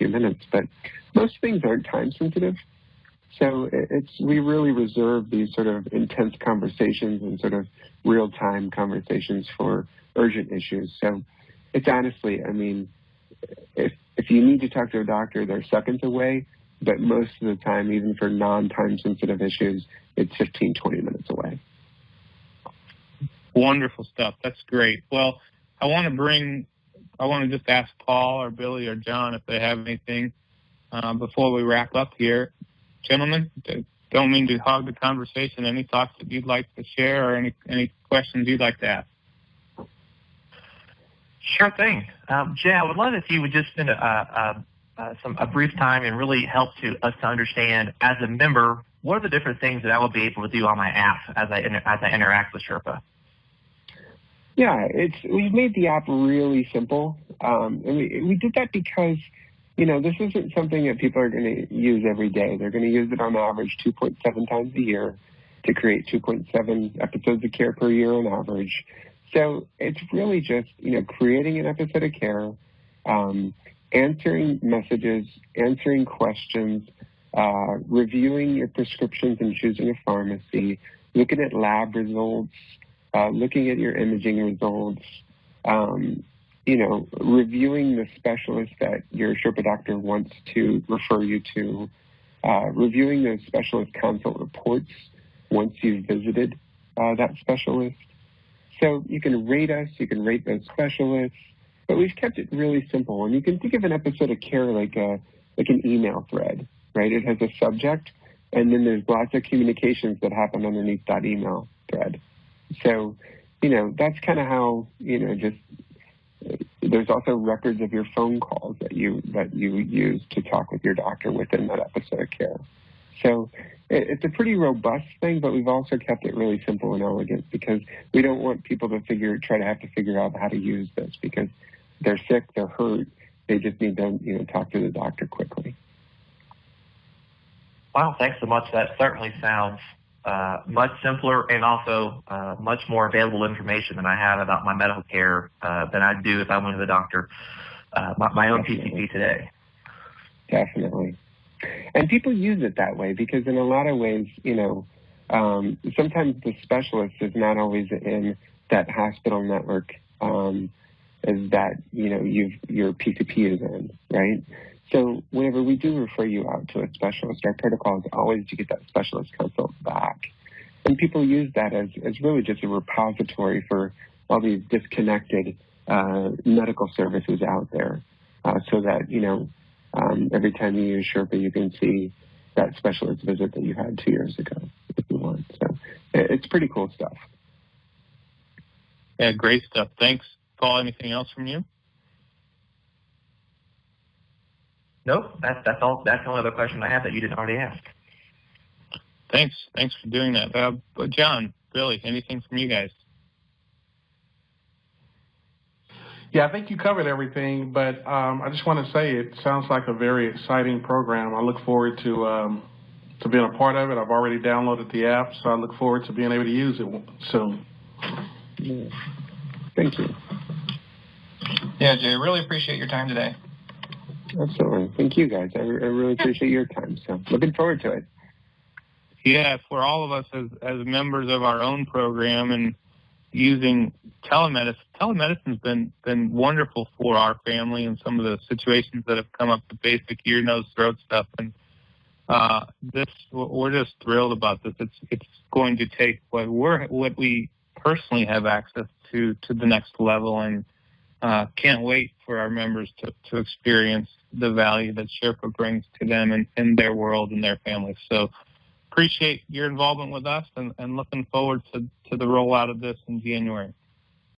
few minutes. But most things aren't time sensitive. So we really reserve these sort of intense conversations and sort of real-time conversations for urgent issues. So it's honestly, I mean, if you need to talk to a doctor, they're seconds away, but most of the time, even for non-time sensitive issues, it's 15, 20 minutes away. Wonderful stuff. That's great. Well, I want to just ask Paul or Billy or John if they have anything before we wrap up here. Gentlemen, don't mean to hog the conversation. Any thoughts that you'd like to share or any questions you'd like to ask? Sure thing. Jay, I would love if you would just spend a brief time and really help us to understand, as a member, what are the different things that I will be able to do on my app as I interact with Sherpaa? Yeah, we've made the app really simple, and we did that because, you know, this isn't something that people are going to use every day. They're going to use it on average 2.7 times a year to create 2.7 episodes of care per year on average. So it's really just, you know, creating an episode of care, answering messages, answering questions, reviewing your prescriptions and choosing a pharmacy, looking at lab results, looking at your imaging results, you know, reviewing the specialist that your Sherpaa doctor wants to refer you to, reviewing those specialist consult reports once you've visited that specialist. So you can rate us, you can rate those specialists, but we've kept it really simple. And you can think of an episode of care like an email thread, right? It has a subject, and then there's lots of communications that happen underneath that email thread. So, you know, that's kind of how, you know, just there's also records of your phone calls that you use to talk with your doctor within that episode of care. So it's a pretty robust thing, but we've also kept it really simple and elegant because we don't want people to try to have to figure out how to use this because they're sick, they're hurt, they just need to, you know, talk to the doctor quickly. Wow, thanks so much. That certainly sounds much simpler and also much more available information than I have about my medical care than I do if I went to the doctor, my own PCP today. Definitely. And people use it that way because in a lot of ways, you know, sometimes the specialist is not always in that hospital network as that, you know, your PCP is in, right? So whenever we do refer you out to a specialist, our protocol is always to get that specialist consult back. And people use that as really just a repository for all these disconnected medical services out there so that, you know, every time you use Sherpaa, you can see that specialist visit that you had 2 years ago if you want. So it's pretty cool stuff. Yeah, great stuff. Thanks. Paul, anything else from you? Nope, that's all. That's the only other question I have that you didn't already ask. Thanks for doing that. John, Billy, anything from you guys? Yeah, I think you covered everything, but I just want to say it sounds like a very exciting program. I look forward to being a part of it. I've already downloaded the app, so I look forward to being able to use it soon. Yeah. Thank you. Yeah, Jay, really appreciate your time today. Absolutely. Thank you, guys. I really appreciate your time. So looking forward to it. Yeah, for all of us as members of our own program and using telemedicine's been wonderful for our family and some of the situations that have come up, the basic ear, nose, throat stuff. And we're just thrilled about this. It's going to take what we personally have access to the next level, and can't wait for our members to experience the value that Sherpaa brings to them and their world and their families. So appreciate your involvement with us and looking forward to the rollout of this in January.